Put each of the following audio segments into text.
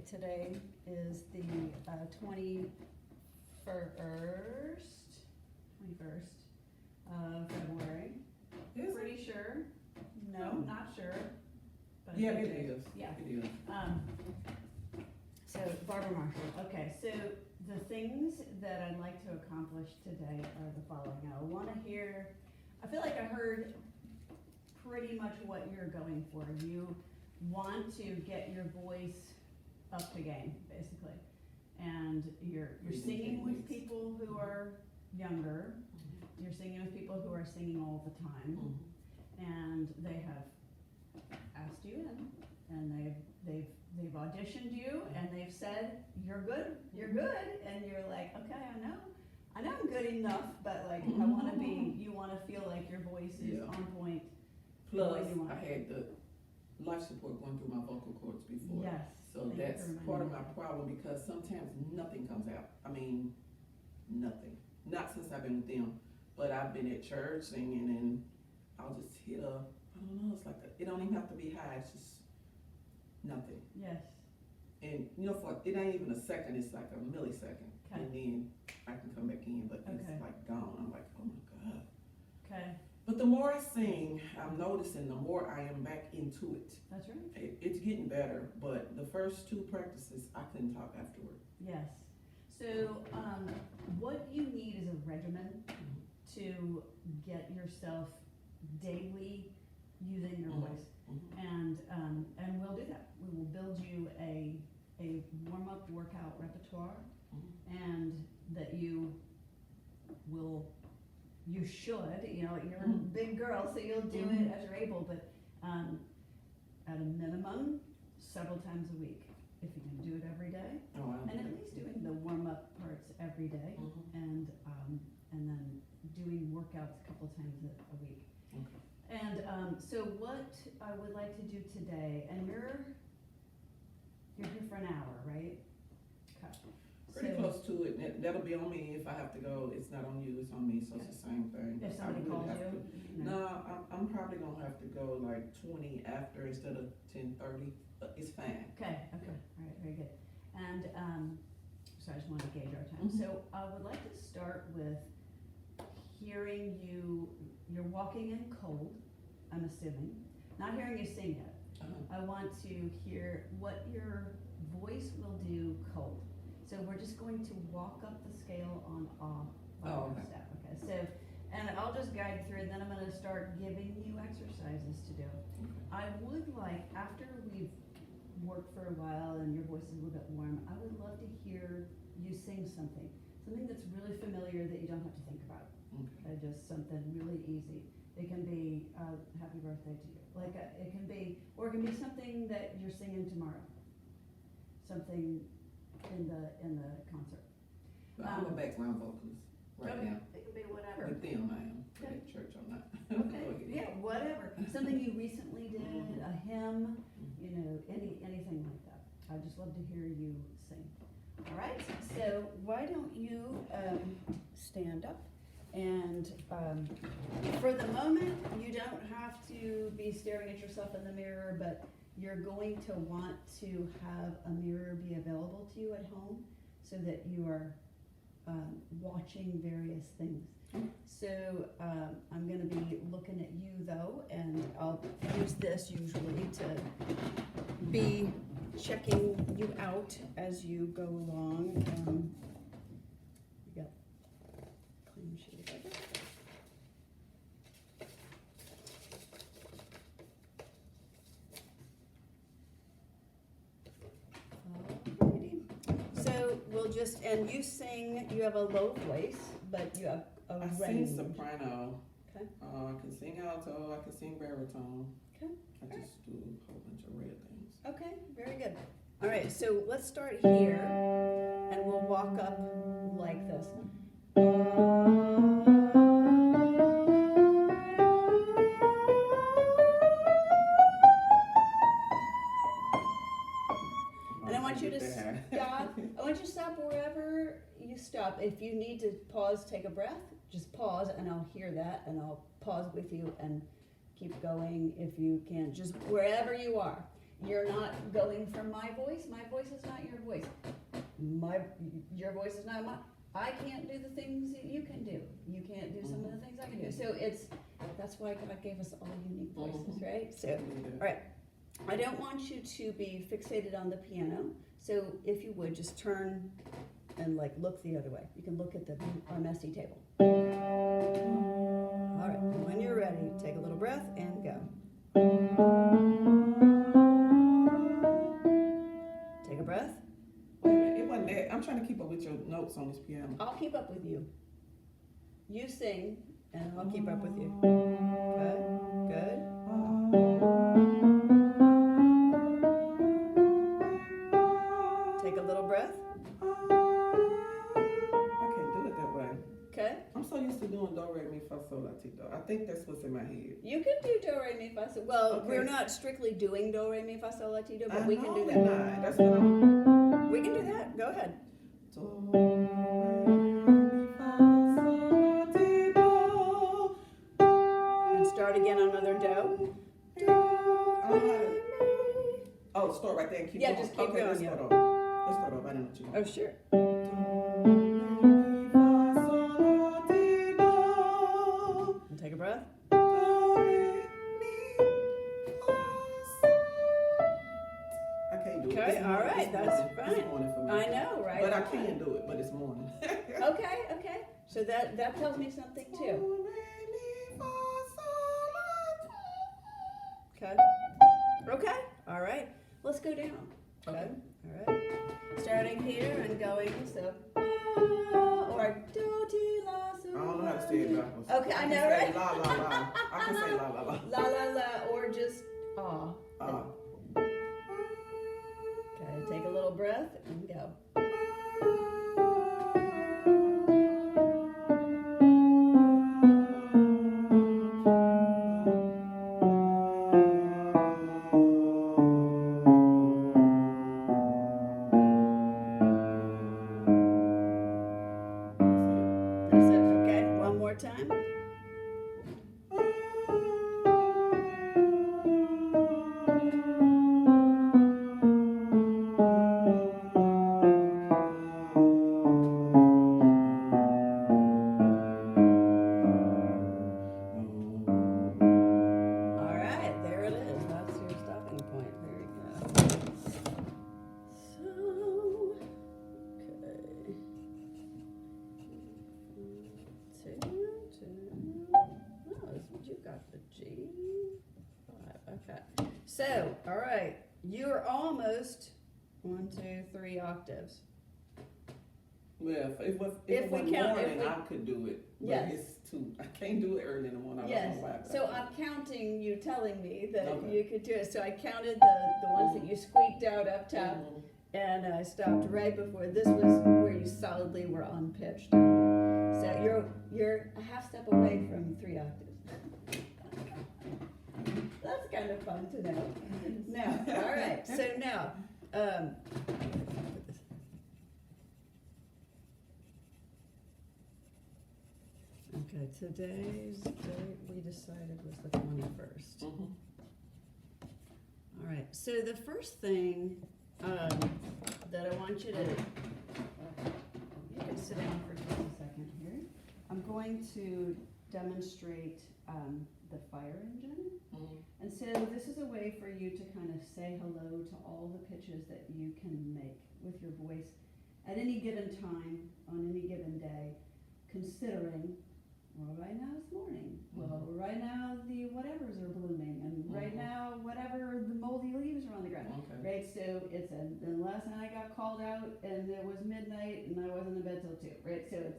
Okay, today is the 21st of February. Is Pretty it? sure. No, not sure. But I Yeah, think it is. Yeah. It is. So Barbara Marshall. Okay, so the things that I'd like to accomplish today are the following. I want to hear, I feel like I heard pretty much what you're going for. You want to get your voice up to game, basically. And you're singing with people who are younger. You're singing with people who are singing all the time. And they have asked you and they've auditioned you and they've said, you're good, and you're like, okay, I know I'm good enough, but like, I wanna be, you wanna feel like your voice is on point. Plus, the way you want. I had the life support going through my vocal cords before. Yes. So thank you that's for reminding part of me. my problem because sometimes nothing comes out. I mean, nothing. Not since I've been with them, but I've been at church singing and I'll just hit I don't know, it's like it don't even have to be high, it's just nothing. Yes, And for it ain't even a second, it's like a millisecond. Okay. And then I can come back in, but Okay. it's like gone. I'm like, oh my God. okay, But the more I sing, I'm noticing the more I am back into it. that's right. It's getting better, but the first two practices, I couldn't talk afterward. Yes. So, what you need is a regimen to get yourself daily using your voice. And we'll do that. We will build you a warm-up workout repertoire, and that you should, you're a big girl, so you'll do it as you're able, but at a minimum, several times a week. If you can do it every day, and at least doing the warm-up parts every day, and then doing workouts a couple times a week. Okay. And so what I would like to do today, and you're here for an hour, right? Okay. Pretty close to it. That'll be on me if I have to go. It's not on you, it's on me, so it's the same thing. If somebody calls you? No, I'm probably gonna have to go like 20 after instead of 10:30, but it's fine. Okay, all right, very good. And, so I just wanted to gauge our time. So I would like to start with hearing you're walking in cold, I'm assuming, not hearing you sing yet. I want to hear what your voice will do cold. So we're just going to walk up the scale on okay. step. Okay, so, and I'll just guide through, and then I'm gonna start giving you exercises to do. I would like, after we've worked for a while and your voice is a little bit warm, I would love to hear you sing something that's really familiar that you don't have to think about. Okay, just something really easy. It can be happy birthday to you. Like it can be, or it can be something that you're singing tomorrow. Something in the concert. But I'm a background vocalist right now. It can be whatever. With them, I am. Okay. At church, I'm not. Okay, yeah, whatever. Something you recently did, a hymn, anything like that. I'd just love to hear you sing. All right, so why don't you stand up? And for the moment, you don't have to be staring at yourself in the mirror, but you're going to want to have a mirror be available to you at home so that you are watching various things. So I'm going to be looking at you though, and I'll use this usually to be checking you out as you go along. You got clean sheet of paper. Alrighty. So we'll just, and you sing, you have a low voice, but you have a I range. sing soprano. Okay. I can sing alto, I can sing baritone. Okay. I just do a whole bunch of red things. Okay, very good. All right, so let's start here, and we'll walk up like this. And I want you to stop. I want you to stop wherever you stop. If you need to pause, take a breath, just pause, and I'll hear that, and I'll pause with you and keep going if you can. Just wherever you are. you're not going from my voice is not your voice. Your voice is not mine. I can't do the things that you can do. You can't do some of the things I can do. So that's why God gave us all unique voices, right? So, all right. I don't want you to be fixated on the piano. So if you would, just turn and like look the other way. You can look at our messy table. All right, when you're ready, take a little breath and go. Take a breath. Wait a minute, it wasn't that. I'm trying to keep up with your notes on this piano. I'll keep up with you. You sing, and I'll keep up with you. Good, good. Take a little breath. I can't do it that way. Okay. I'm so used to doing do, re, mi, fa, sol, la, ti, do. I think that's what's in my head. You can do do, re, mi, fa, sol. Well, Okay. we're not strictly doing do, re, mi, fa, sol, la, ti, do, but I we can do know that. we're not. That's what I'm. We can do that. Go ahead. Do, re, mi, fa, sol, la, ti, do. And start again on another do. I don't know how to. Oh, start right there and keep Yeah, going. just keep going, Let's yeah. start off. Let's start off. I didn't know what you Oh, sure. And take a breath. I can't do it. Okay, It's all morning. right, It's that's morning. fine. It's morning for me. I know, right? But I can do it, but it's morning. Okay, okay. So that tells me something too. Okay. Okay. All right. Let's go down. Okay. All right. Starting here and going so or do ti la so. I don't know how to say it backwards. Okay, I can know, say right? La la la. I can say la la la. La la la or just ah. Okay. Take a little breath and go. That's it. Okay. One more time. All right, there it is. That's your stopping point. There you go. So, okay. Oh, you got the G5. Okay. So, all right, you're almost 1, 2, 3 octaves. Well, if it was count- morning, I could do it. But Yes. it's too. I can't do it early in the morning. I Yes. don't know why. but So I I'm counting you telling me that Okay. you could do it. So I counted the ones that you squeaked out up top. Mhm. And I stopped right before. This was where you solidly were unpitched. So you're a half step away from 3 octaves. That's kind of fun to know. Now, all right. So now, okay. Today's date we decided was the 21st. Mhm. All right, so the first thing that I want you to, you can sit down for just a second here. I'm going to demonstrate the fire engine. Mhm. And so this is a way for you to kind of say hello to all the pitches that you can make with your voice at any given time, on any given day, considering, well, right now it's morning. Well, right now the whatevers are blooming, and right now whatever the moldy leaves are on the ground. Okay. Right, so and last night I got called out and it was midnight and I wasn't in bed till 2. Right, so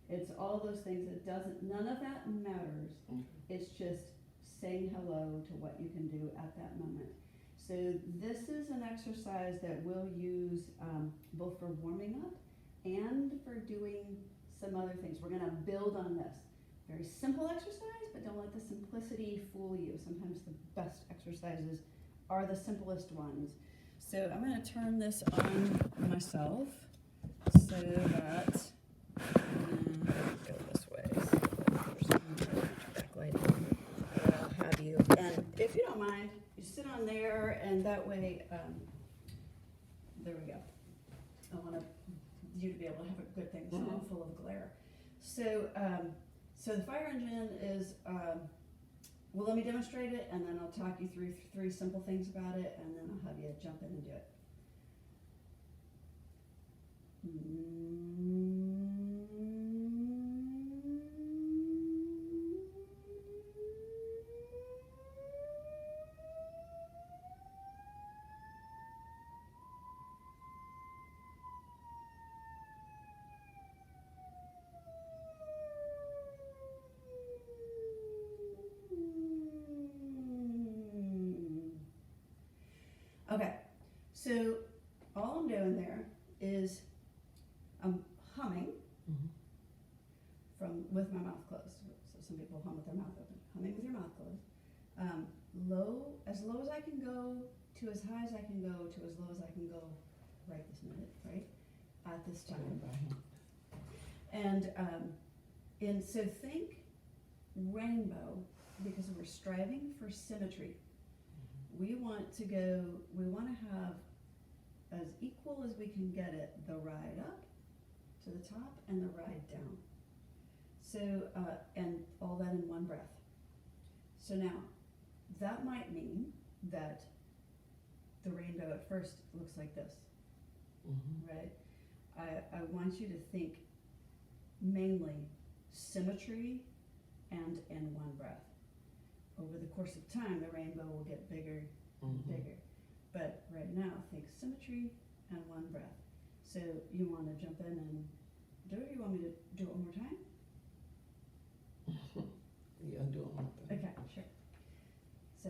it's all those things. None of that matters. Okay. It's just saying hello to what you can do at that moment. So this is an exercise that we'll use both for warming up and for doing some other things. We're gonna build on this. Very simple exercise, but don't let the simplicity fool you. Sometimes the best exercises are the simplest ones. So I'm going to turn this on myself so that go this way. So there's some backlight. I'll have you. And if you don't mind, you sit on there, and that way, there we go. I want you to be able to have a good thing, so I'm full of glare. So, so the fire engine is, well, let me demonstrate it, and then I'll talk you through 3 simple things about it, and then I'll have you jump in and do it. Okay, so all I'm doing there is I'm humming with my mouth closed. So some people hum with their mouth open. Humming with your mouth closed. As low as I can go, to as high as I can go, to as low as I can go right this minute, right? At this time. And so think rainbow, because we're striving for symmetry. We want to have as equal as we can get it, the ride up to the top and the ride down. So, and all that in one breath. So now, that might mean that the rainbow at first looks like this, right? I want you to think mainly symmetry and in one breath. Over the course of time, the rainbow will get bigger and bigger. But right now, think symmetry and one breath. So you want to jump in and do it? You want me to do it one more time? Yeah, do it one more time. Okay, sure. So.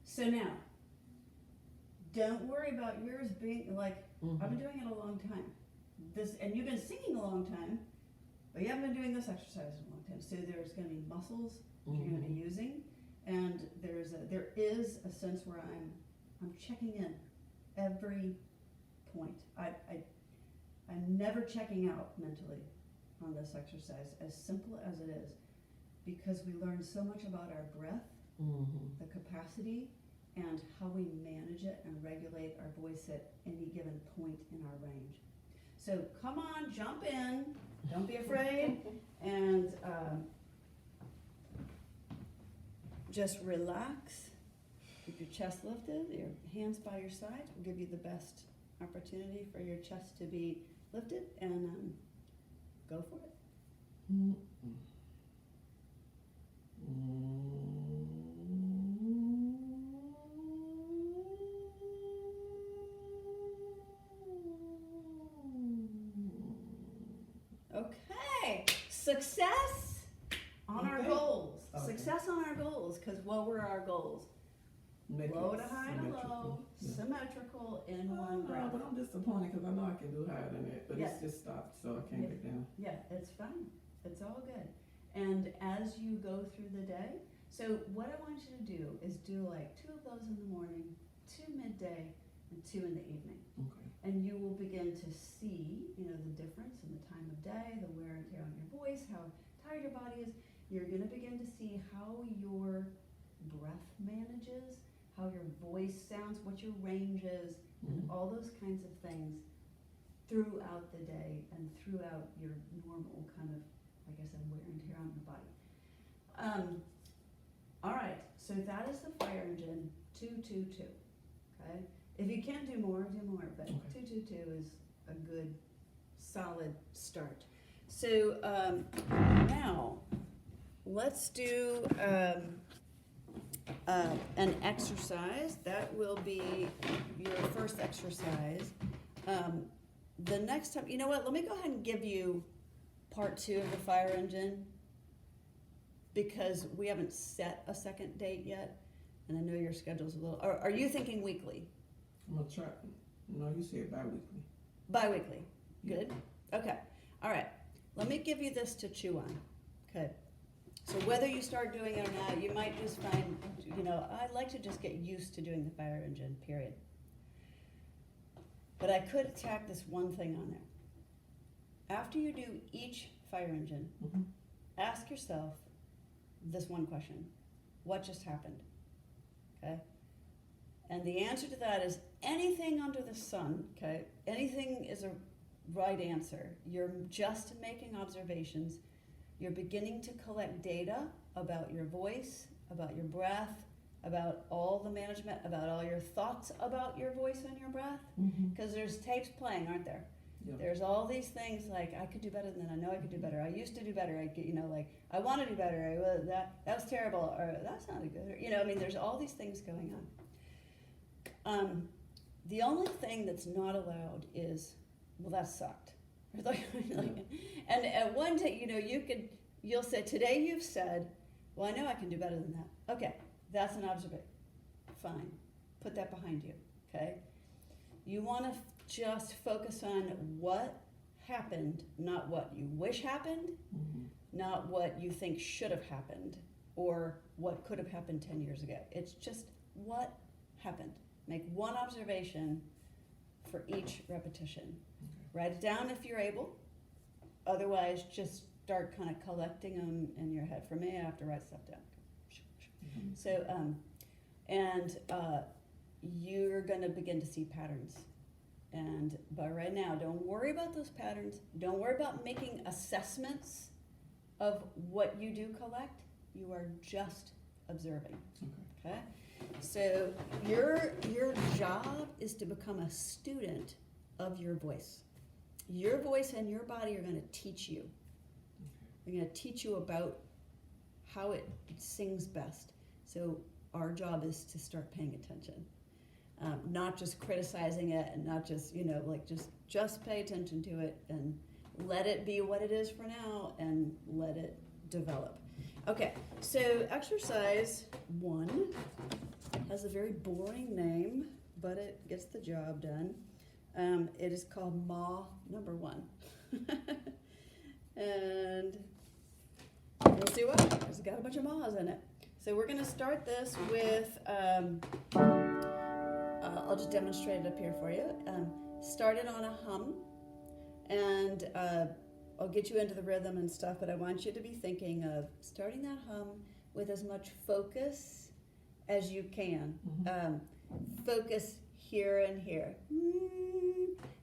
So now, don't worry about yours being like, I've been doing it a long time. And you've been singing a long time, but you haven't been doing this exercise in a long time. So there's going to be muscles you're going to be using, and there is a sense where I'm checking in every point. I'm never checking out mentally on this exercise, as simple as it is, because we learn so much about our breath, the capacity, and how we manage it and regulate our voice at any given point in our range. So come on, jump in, don't be afraid, and just relax. Keep your chest lifted, your hands by your side will give you the best opportunity for your chest to be lifted, and go for it. Okay, success on our goals. Okay. Success on our goals, because what were our goals? Make Low it to high to low, Yeah. symmetrical in one breath. But I'm disappointed because I know I can do higher than that, but Yeah. it's just stopped, so I can't get down. Yeah, it's fine. It's all good. And as you go through the day, so what I want you to do is do like 2 of those in the morning, 2 midday, and 2 in the evening. Okay. And you will begin to see, the difference in the time of day, the wear and tear on your voice, how tired your body is. You're going to begin to see how your breath manages, how your voice sounds, what your range is, and all those kinds of things throughout the day and throughout your normal kind of, like I said, wear and tear on your body. All right, so that is the fire engine 222. Okay, if you can't do more, but 222 is a good, solid start. So now let's do an exercise. That will be your first exercise. The next time, you know what? Let me go ahead and give you part 2 of the fire engine, because we haven't set a second date yet. And I know your schedule's a little, are you thinking weekly? I'm gonna try, no, you said bi-weekly. Bi-weekly, good, okay, all right. Let me give you this to chew on, okay? So whether you start doing it or not, you might just find, I'd like to just get used to doing the fire engine, period. But I could tack this one thing on there. After you do each fire engine, Mhm. ask yourself this one question: what just happened? Okay? And the answer to that is anything under the sun, okay? Anything is a right answer. You're just making observations. You're beginning to collect data about your voice, about your breath, about all the management, about all your thoughts about your voice and your breath. Because there's tapes playing, aren't there? Yeah. There's all these things like, I could do better than that. I know I could do better. I used to do better. I want to do better. That was terrible. Or that sounded good. There's all these things going on. The only thing that's not allowed is, well, that sucked. And at one time, you'll say, today you've said, well, I know I can do better than that. Okay, that's an observation. Fine, put that behind you, okay? You want to just focus on what happened, not what you wish happened, not what you think should have happened, or what could have happened 10 years ago. It's just what happened. Make one observation for each repetition. Write it down if you're able. Otherwise, just start kind of collecting them in your head. For me, I have to write stuff down. So, you're going to begin to see patterns. But right now, don't worry about those patterns. Don't worry about making assessments of what you do collect. You are just observing. Okay? So your job is to become a student of your voice. Your voice and your body are going to teach you. They're going to teach you about how it sings best. So our job is to start paying attention, not just criticizing it, and not just just pay attention to it and let it be what it is for now, and let it develop. Okay, so exercise 1 has a very boring name, but it gets the job done. It is called Ma number 1. And we'll see what. It's got a bunch of Ma's in it. So we're going to start this with, I'll just demonstrate it up here for you. Start it on a hum, and I'll get you into the rhythm and stuff, but I want you to be thinking of starting that hum with as much focus as you can. Focus here and here.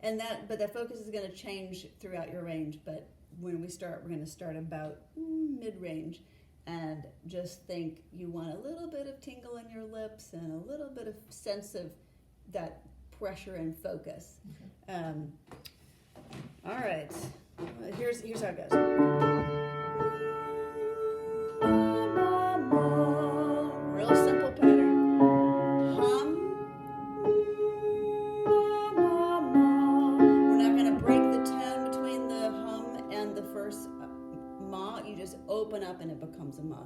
But that focus is going to change throughout your range, but when we start, we're going to start about mid-range, and just think you want a little bit of tingle in your lips and a little bit of sense of that pressure and focus. All right, here's how it goes. Real simple pattern. Hum. We're not going to break the tone between the hum and the first ma. You just open up and it becomes a ma.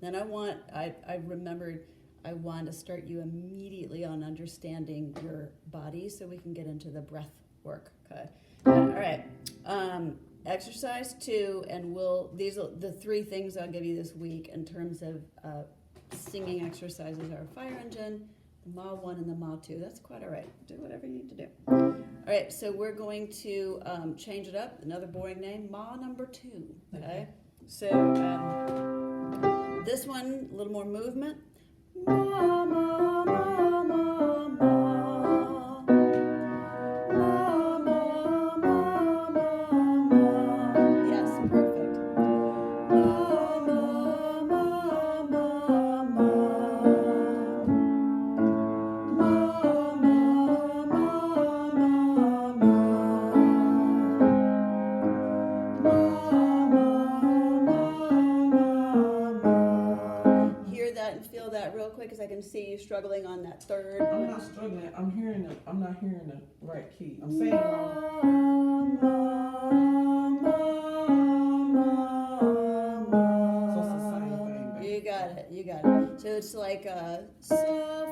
Then I remembered I want to start you immediately on understanding your body so we can get into the breath work. Okay. All right. Exercise 2, and these are the 3 things I'll give you this week in terms of singing exercises are fire engine, the Ma 1 and the Ma 2. That's quite all right. Do whatever you need to do. All right, so we're going to change it up. Another boring name, Ma number 2. Okay. So this one, a little more movement. Ma, ma, ma, ma, ma. Ma, ma, ma, ma, ma. Yes, perfect. Ma, ma, ma, ma, ma. Ma, ma, ma, ma, ma. Hear that and feel that real quick, because I can see you struggling on that third. I'm not struggling. I'm not hearing the right key. I'm saying it wrong. So it's the same thing, baby. You got it. So it's like so,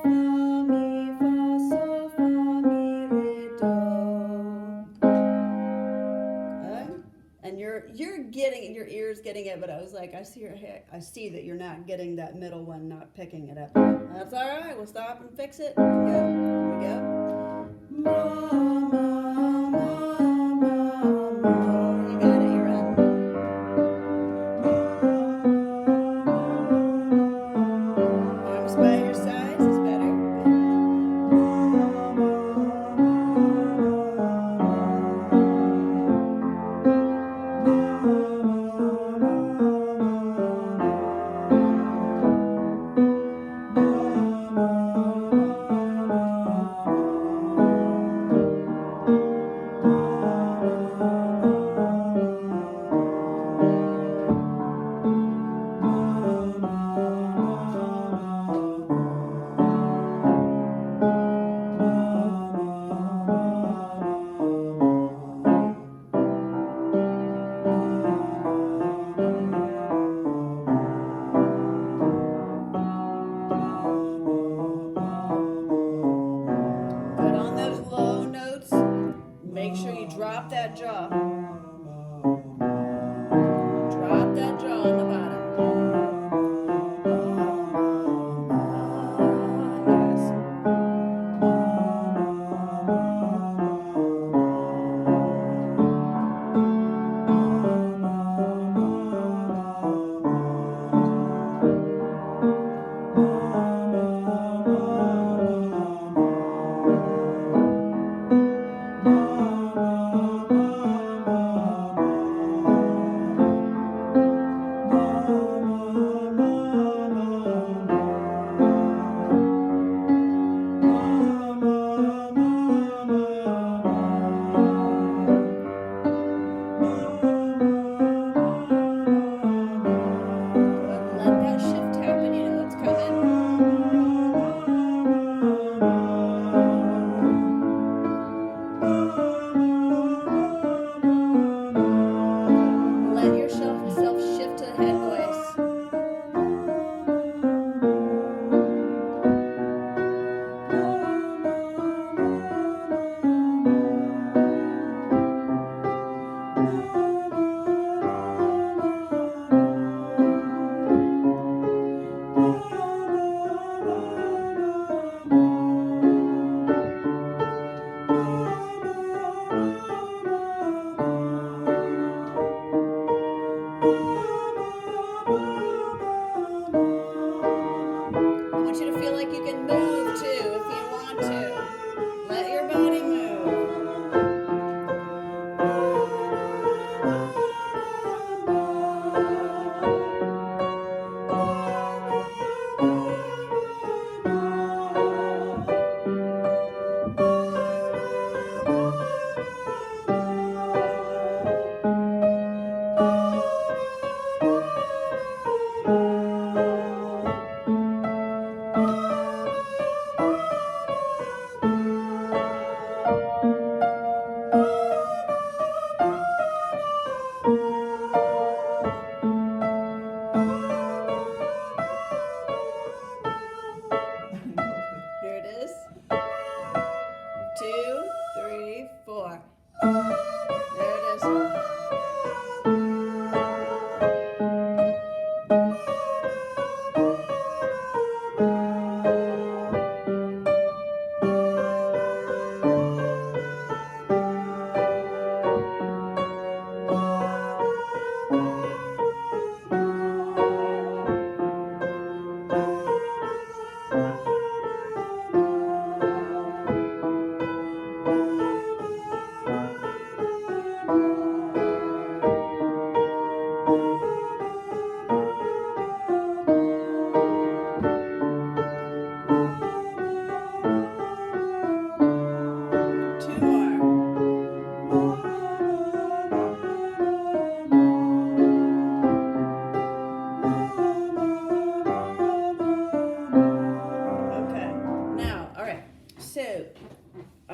fa, mi, fa, so, fa, mi, re, do. Okay? And you're getting it, your ear's getting it, but I was like, I see that you're not getting that middle one, not picking it up. That's all right. We'll stop and fix it. And go. Here we go. Ma, ma, ma, ma, ma. You got it. You're up. Arms by your sides is better.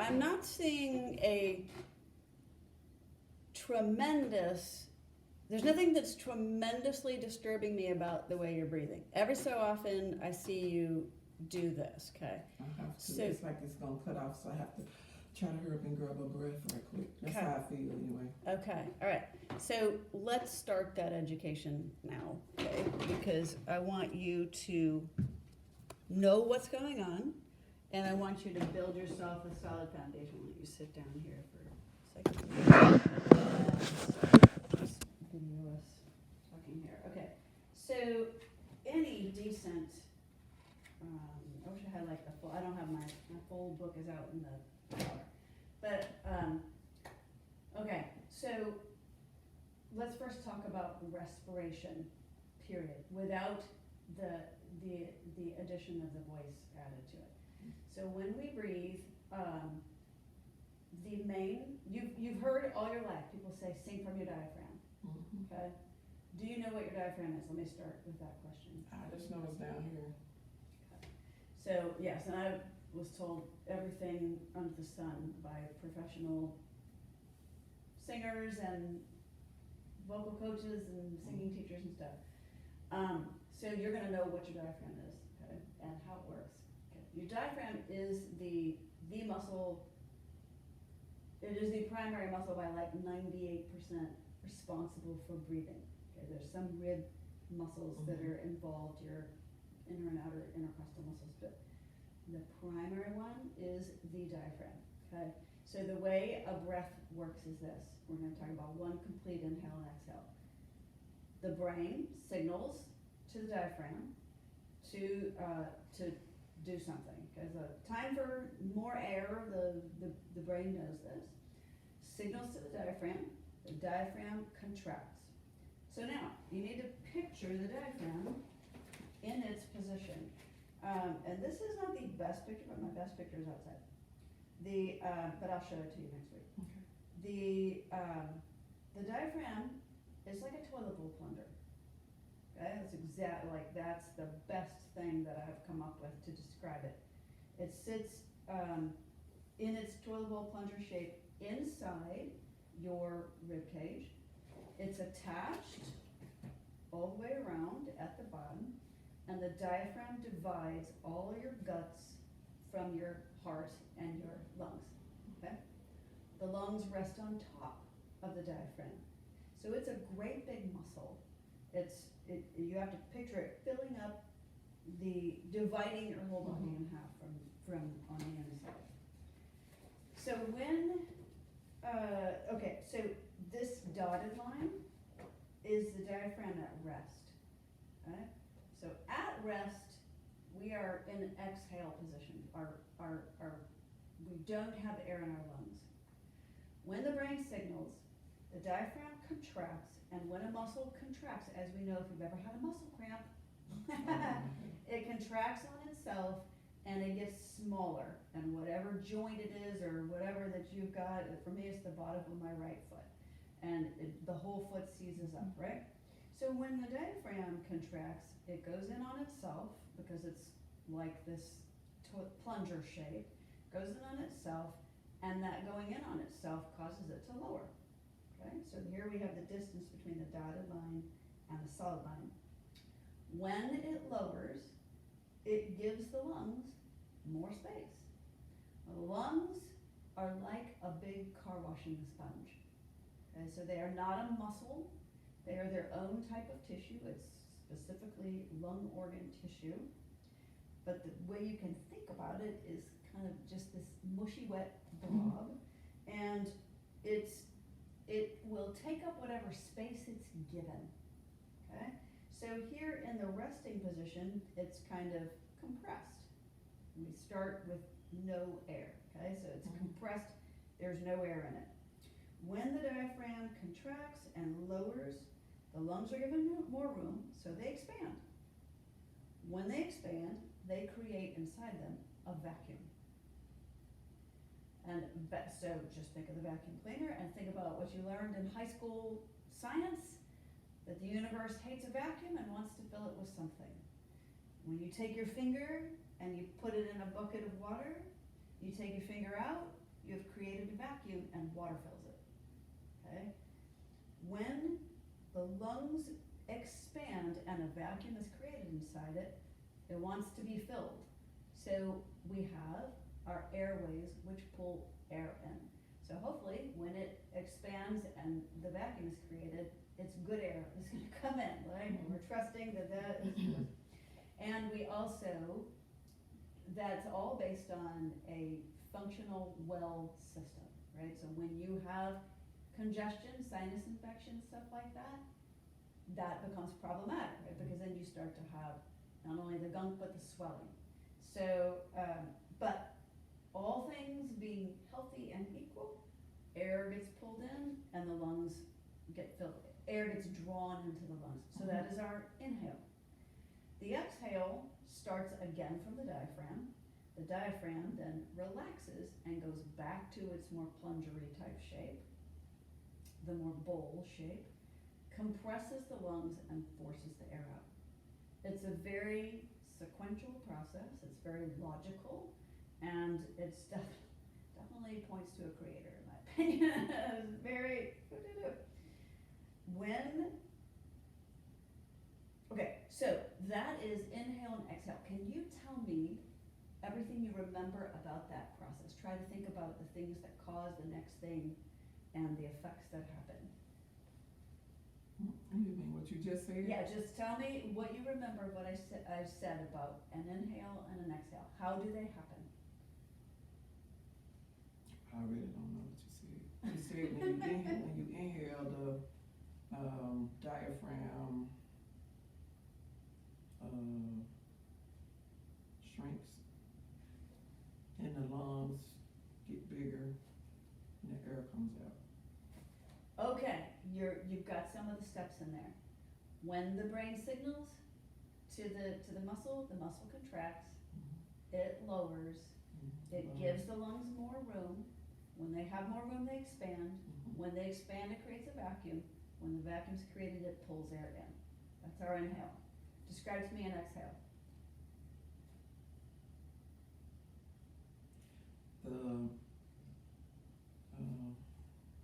I'm not seeing there's nothing that's tremendously disturbing me about the way you're breathing. Every so often, I see you do this, okay? I have to. So- It's like it's gonna cut off, so I have to try to hurry up and grab a breath right quick. That's Okay. how I feel anyway. Okay, all right. So let's start that education now, okay? Because I want you to know what's going on, and I want you to build yourself a solid foundation. Why don't you sit down here for a second? Just video us talking here. Okay, so any decent, I wish I had like the full, I don't have my full book is out in the car. But, okay, so let's first talk about respiration, period, without the addition of the voice added to it. So when we breathe, you've heard all your life, people say sing from your diaphragm, Mm-hmm. okay? Do you know what your diaphragm is? Let me start with that question. I just know it's down here. So, yes, and I was told everything under the sun by professional singers and vocal coaches and singing teachers and stuff. So you're gonna know what your diaphragm is, okay, and how it works. Okay. Your diaphragm is the muscle, it is the primary muscle by like 98% responsible for breathing. Okay, there's some rib muscles that are involved, your inner and outer intercostal muscles, but the primary one is the diaphragm, okay? So the way a breath works is this. We're gonna talk about one complete inhale and exhale. The brain signals to the diaphragm to do something. Because time for more air, the brain knows this. Signals to the diaphragm contracts. So now, you need to picture the diaphragm in its position. And this is not the best picture, but my best picture is outside. But I'll show it to you next week. Okay. The diaphragm is like a toilet bowl plunger. Okay, that's the best thing that I've come up with to describe it. It sits in its toilet bowl plunger shape inside your rib cage. It's attached all the way around at the bottom. And the diaphragm divides all your guts from your heart and your lungs, okay? The lungs rest on top of the diaphragm. So it's a great big muscle. You have to picture it filling up dividing your whole body in half from on the inside. So so this dotted line is the diaphragm at rest, okay? So at rest, we are in an exhale position. We don't have air in our lungs. When the brain signals, the diaphragm contracts, and when a muscle contracts, as we know if you've ever had a muscle cramp, it contracts on itself and it gets smaller. And whatever joint it is or whatever that you've got, for me it's the bottom of my right foot. And the whole foot seizes up, right? So when the diaphragm contracts, it goes in on itself because it's like this plunger shape, goes in on itself, and that going in on itself causes it to lower. Okay, so here we have the distance between the dotted line and the solid line. When it lowers, it gives the lungs more space. The lungs are like a big car washing sponge. Okay, so they are not a muscle. They are their own type of tissue. It's specifically lung organ tissue. But the way you can think about it is kind of just this mushy, wet blob. And it will take up whatever space it's given. Okay? So here in the resting position, it's kind of compressed. We start with no air. Okay? So it's compressed. There's no air in it. When the diaphragm contracts and lowers, the lungs are given more room, so they expand. When they expand, they create inside them a vacuum. And so just think of the vacuum cleaner and think about what you learned in high school science, that the universe hates a vacuum and wants to fill it with something. When you take your finger and you put it in a bucket of water, you take your finger out, you have created a vacuum and water fills it, okay? When the lungs expand and a vacuum is created inside it, it wants to be filled. So we have our airways which pull air in. So hopefully when it expands and the vacuum is created, it's good air is gonna come in, right? And we're trusting that that is good. And we also, that's all based on a functional well system, right? So when you have congestion, sinus infection, stuff like that, that becomes problematic, right? Because then you start to have not only the gunk, but the swelling. So, but all things being healthy and equal, air gets pulled in and the lungs get filled. Air gets drawn into the lungs. So that is our inhale. The exhale starts again from the diaphragm. The diaphragm then relaxes and goes back to its more plungery type shape, the more bowl shape, compresses the lungs and forces the air out. It's a very sequential process, it's very logical, and it's definitely points to a creator in my opinion. It's very, okay, so that is inhale and exhale. Can you tell me everything you remember about that process? Try to think about the things that cause the next thing and the effects that happen. You mean what you just said? Yeah, just tell me what you remember, what I said about an inhale and an exhale. How do they happen? I really don't know what you said. You said when you inhale, the diaphragm shrinks and the lungs get bigger and the air comes out. Okay, you've got some of the steps in there. When the brain signals to the muscle contracts, it lowers, it gives the lungs more room. When they have more room, they expand. When they expand, it creates a vacuum. When the vacuum's created, it pulls air in. That's our inhale. Describe to me an exhale. I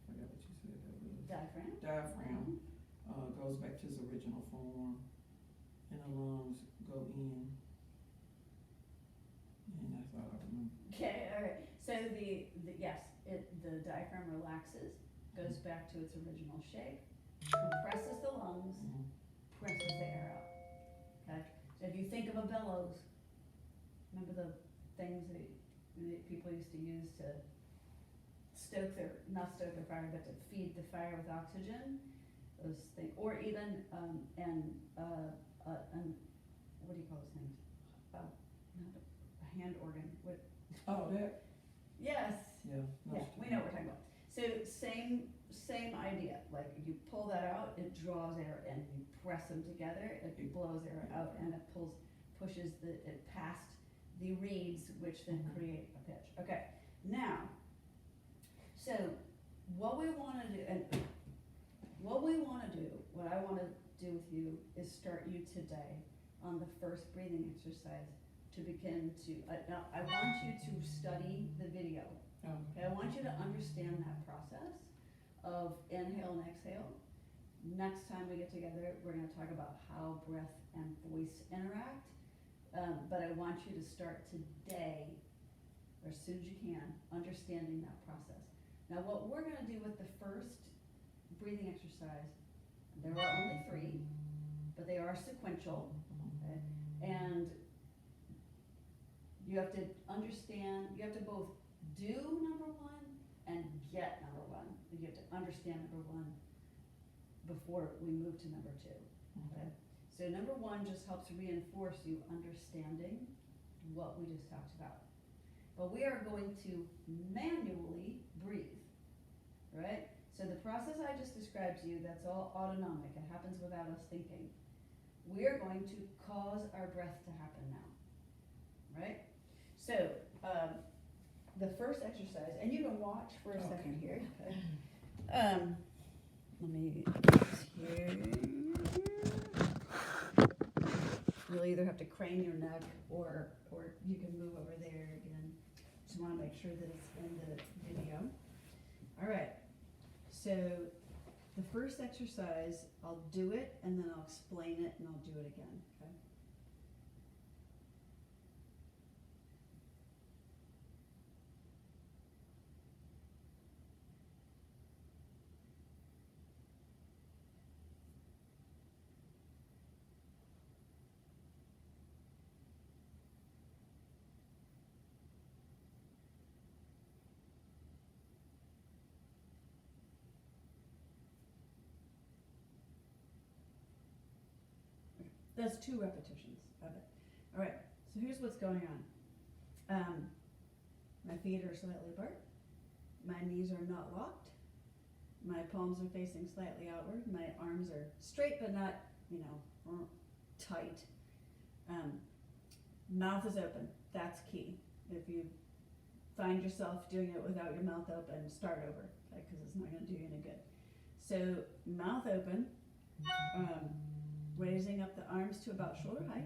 forgot what you said that was. Diaphragm. Diaphragm goes back to its original form, and the lungs go in, and that's all I remember. Okay, all right. So the diaphragm relaxes, goes back to its original shape, compresses the lungs, presses the air out. Okay. So if you think of a bellows, remember the things that people used to use to not stoke their fire, but to feed the fire with oxygen. Those things, or even what do you call those things? Not a hand organ. What? Oh, that? Yes. Yeah. Yeah, we know what we're talking about. So same idea. Like you pull that out, it draws air in. You press them together, it blows air out, and it pushes it past the reeds, which then create a pitch. Okay. Now, so what I want to do with you is start you today on the first breathing exercise to begin to, now I want you to study the video. Okay, I want you to understand that process of inhale and exhale. Next time we get together, we're going to talk about how breath and voice interact. But I want you to start today, or as soon as you can, understanding that process. Now what we're going to do with the first breathing exercise, there are only 3, but they are sequential, okay? And you have to understand, you have to both do number 1 and get number 1. You have to understand number 1 before we move to number 2, okay? So number 1 just helps reinforce you understanding what we just talked about. But we are going to manually breathe, right? So the process I just described to you, that's all autonomic. It happens without us thinking. We are going to cause our breath to happen now, right? So the first exercise, and you can watch for a second here. Okay. Let me here. You'll either have to crane your neck or you can move over there again. Just wanna make sure that it's in the video. All right, so the first exercise, I'll do it and then I'll explain it and I'll do it again, okay? That's 2 repetitions of it. All right, so here's what's going on. My feet are slightly apart. My knees are not locked. My palms are facing slightly outward. My arms are straight but not, tight. Mouth is open. That's key. If you find yourself doing it without your mouth open, start over, okay? Because it's not going to do you any good. So mouth open. Raising up the arms to about shoulder height,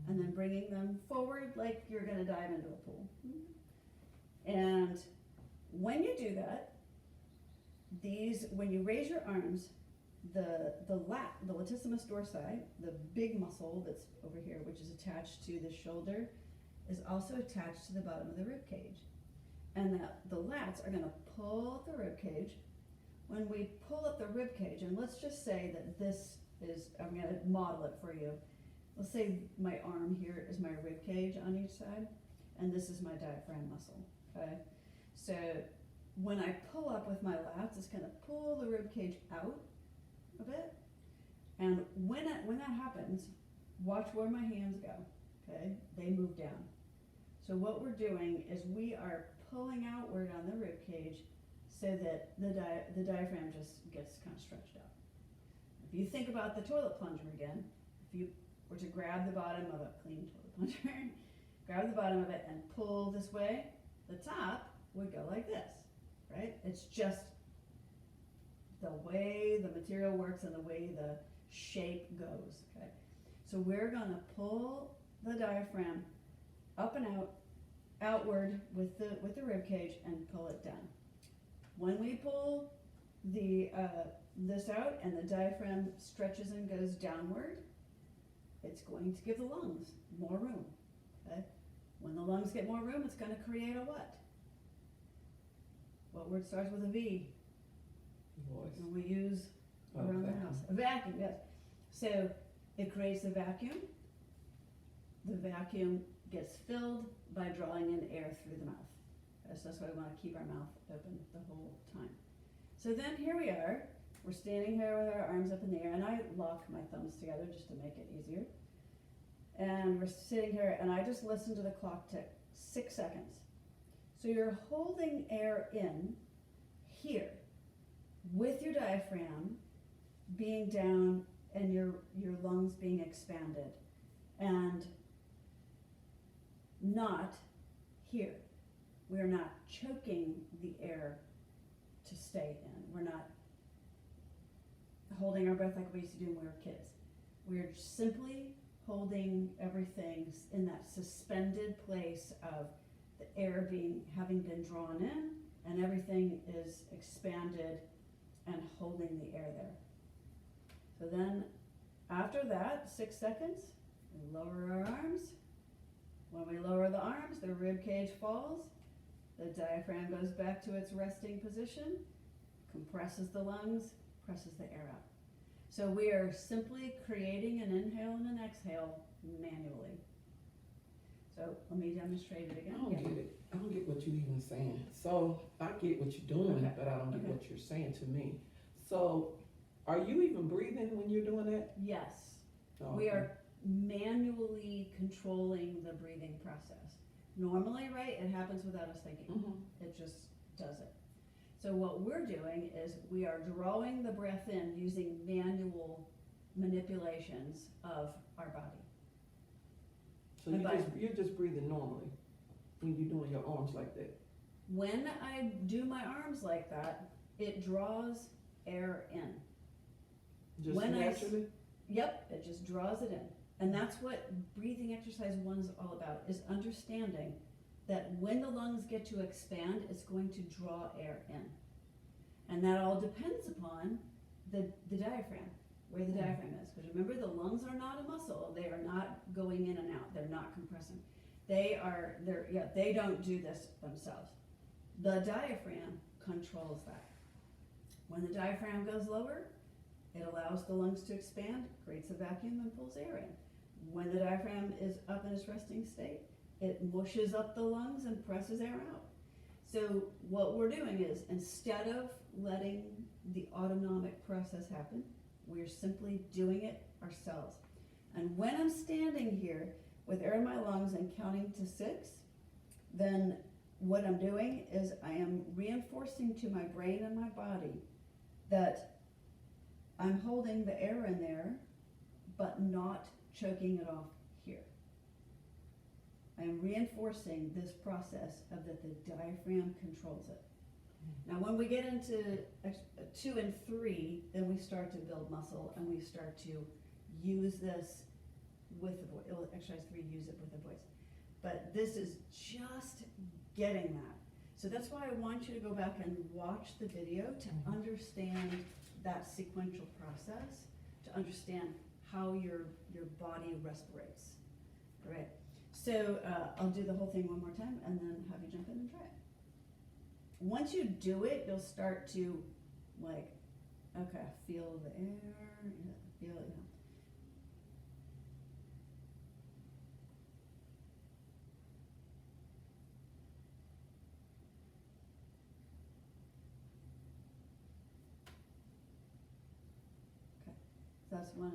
and then bringing them forward like you're going to dive into a pool. And when you do that, when you raise your arms, the latissimus dorsi, the big muscle that's over here, which is attached to the shoulder, is also attached to the bottom of the rib cage. And the lats are going to pull up the rib cage. When we pull up the rib cage, and let's just say that this is, I'm going to model it for you. Let's say my arm here is my rib cage on each side, and this is my diaphragm muscle, okay? So when I pull up with my lats, it's going to pull the rib cage out a bit. And when that happens, watch where my hands go, okay? They move down. So what we're doing is we are pulling outward on the rib cage so that the diaphragm just gets kind of stretched out. If you think about the toilet plunger again, if you were to grab the bottom of a clean toilet plunger, grab the bottom of it and pull this way, the top would go like this, right? It's just the way the material works and the way the shape goes, okay? So we're gonna pull the diaphragm up and outward with the rib cage and pull it down. When we pull this out and the diaphragm stretches and goes downward, it's going to give the lungs more room, okay? When the lungs get more room, it's going to create a what? What word starts with a V? Voice. And we use around the house. A vacuum, yes. So it creates a vacuum. The vacuum gets filled by drawing in air through the mouth. Okay, so that's why we want to keep our mouth open the whole time. So then here we are. We're standing here with our arms up in the air, and I lock my thumbs together just to make it easier. And we're sitting here, and I just listen to the clock tick, 6 seconds. So you're holding air in here with your diaphragm being down and your lungs being expanded, and not here. We're not choking the air to stay in. We're not holding our breath like we used to do when we were kids. We're simply holding everything in that suspended place of the air having been drawn in, and everything is expanded and holding the air there. So then after that, 6 seconds, we lower our arms. When we lower the arms, the rib cage falls, the diaphragm goes back to its resting position, compresses the lungs, presses the air out. So we are simply creating an inhale and an exhale manually. So let me demonstrate it again. I don't get it. I don't get what you're even saying. So I get what you're doing, Okay. but I don't get what you're saying to me. So are you even breathing when you're doing that? Yes. Oh, We okay. are manually controlling the breathing process. Normally, right, it happens without us thinking. Mm-hmm. It just does it. So what we're doing is we are drawing the breath in using manual manipulations of our body. So you're just breathing normally when you're doing your arms like that. When I do my arms like that, it draws air in. Just When naturally? Yep, it just draws it in. And that's what breathing exercise 1 is all about, is understanding that when the lungs get to expand, it's going to draw air in. And that all depends upon the diaphragm, where the diaphragm is. Because remember, the lungs are not a muscle. They are not going in and out. They're not compressing. They don't do this themselves. The diaphragm controls that. When the diaphragm goes lower, it allows the lungs to expand, creates a vacuum, and pulls air in. When the diaphragm is up in its resting state, it mushes up the lungs and presses air out. So what we're doing is, instead of letting the autonomic process happen, we're simply doing it ourselves. And when I'm standing here with air in my lungs and counting to 6, then what I'm doing is I am reinforcing to my brain and my body that I'm holding the air in there, but not choking it off here. I am reinforcing this process of that the diaphragm controls it. Now when we get into 2 and 3, then we start to build muscle and we start to use this with the voice. Exercise 3, use it with the voice. But this is just getting that. So that's why I want you to go back and watch the video to understand that sequential process, to understand how your body respirates. All right. So I'll do the whole thing one more time and then have you jump in and try it. Once you do it, you'll start to okay, feel the air, feel it, Okay, so that's one.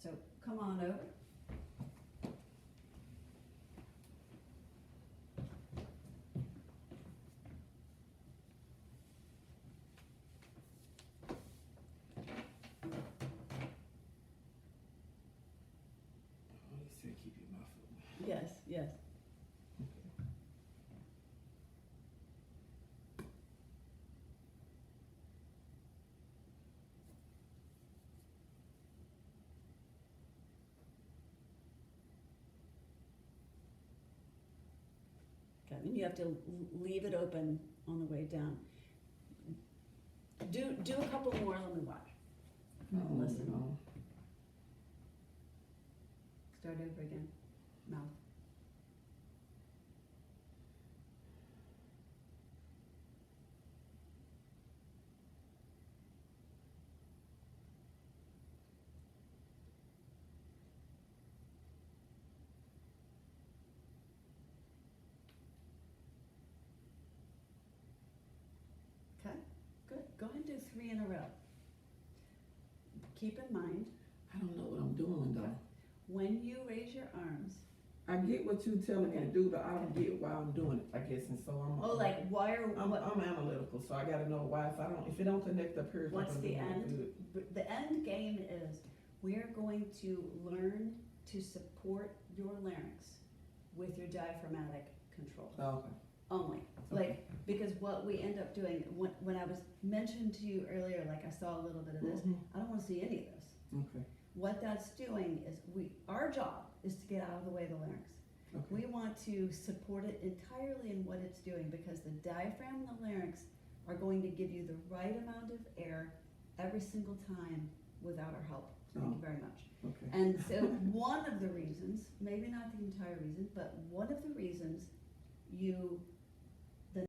So come on over. Yes, yes. Okay, and you have to leave it open on the way down. Do a couple more, let me watch. Listen. No. Start over again. Mouth. Okay, good. Go ahead and do 3 in a row. Keep in mind, I don't know what I'm doing though. when you raise your arms, I get what you're telling me to Okay. do, but I don't get why I'm doing it, I guess, and so I'm. why are, I'm analytical, so I gotta know why. If it don't connect up here, it's not what's gonna the do no end? good. The end game is we're going to learn to support your larynx with your diaphragmatic control Oh, okay. only. Okay. Because what we end up doing, when I was mentioned to you earlier, I saw a little bit of this, Mhm. I don't wanna see any of this. Okay. What that's doing is our job is to get out of the way of the larynx. Okay. We want to support it entirely in what it's doing because the diaphragm and the larynx are going to give you the right amount of air every single time without our help. Thank you very much. Okay. And so one of the reasons, maybe not the entire reason, but one of the reasons you